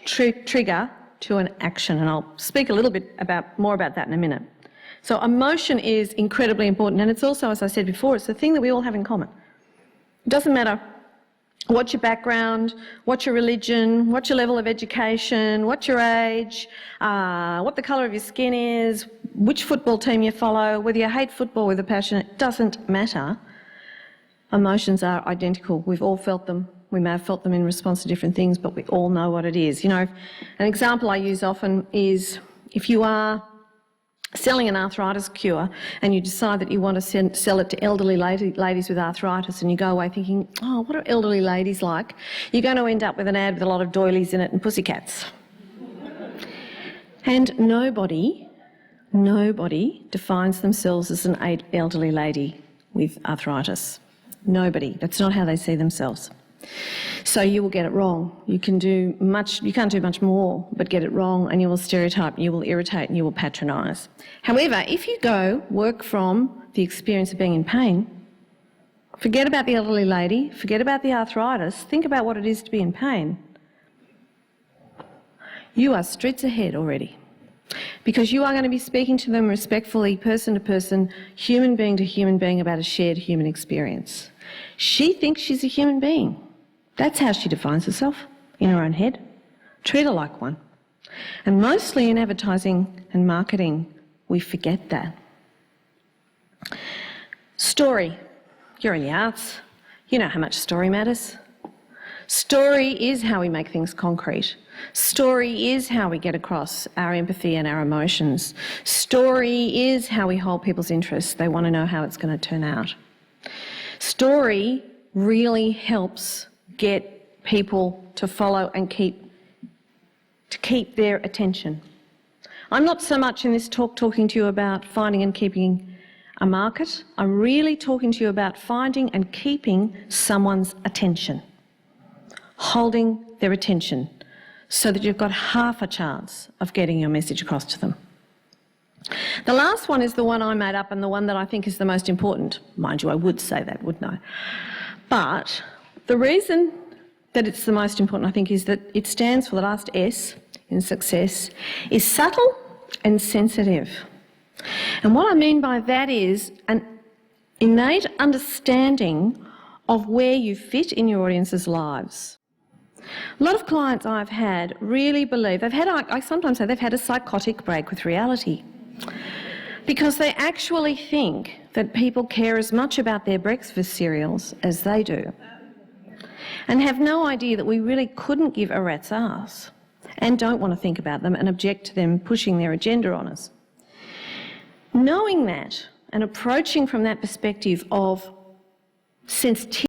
trigger to an action, and I'll speak a little bit more about that in a minute. So emotion is incredibly important, and it's also, as I said before, it's the thing that we all have in common. It doesn't matter what's your background, what's your religion, what's your level of education, what's your age, what the colour of your skin is, which football team you follow, whether you hate football with a passion, it doesn't matter. Emotions are identical. We've all felt them. We may have felt them in response to different things, but we all know what it is. You know, an example I use often is if you are selling an arthritis cure and you decide that you want to sell it to elderly ladies with arthritis, and you go away thinking, oh, what are elderly ladies like? You're going to end up with an ad with a lot of doilies in it and pussycats. And nobody defines themselves as an elderly lady with arthritis. Nobody. That's not how they see themselves. So you will get it wrong. You can't do much more but get it wrong, and you will stereotype, you will irritate, and you will patronise. However, if you go work from the experience of being in pain, forget about the elderly lady, forget about the arthritis, think about what it is to be in pain, you are streets ahead already. Because you are going to be speaking to them respectfully, person to person, human being to human being, about a shared human experience. She thinks she's a human being. That's how she defines herself, in her own head. Treat her like one. And mostly in advertising and marketing, we forget that. Story. You're in the arts. You know how much story matters. Story is how we make things concrete. Story is how we get across our empathy and our emotions. Story is how we hold people's interests. They want to know how it's going to turn out. Story really helps get people to follow and keep their attention. I'm not so much in this talk talking to you about finding and keeping a market. I'm really talking to you about finding and keeping someone's attention, holding their attention so that you've got half a chance of getting your message across to them. The last one is the one I made up, and the one that I think is the most important. Mind you, I would say that, wouldn't I? But the reason that it's the most important, I think, is that it stands for the last S in success, is subtle and sensitive. And what I mean by that is an innate understanding of where you fit in your audience's lives. A lot of clients I've had really believe, I sometimes say they've had a psychotic break with reality, because they actually think that people care as much about their breakfast cereals as they do, and have no idea that we really couldn't give a rat's ass, and don't want to think about them and object to them pushing their agenda on us. Knowing that and approaching from that perspective of sensitivity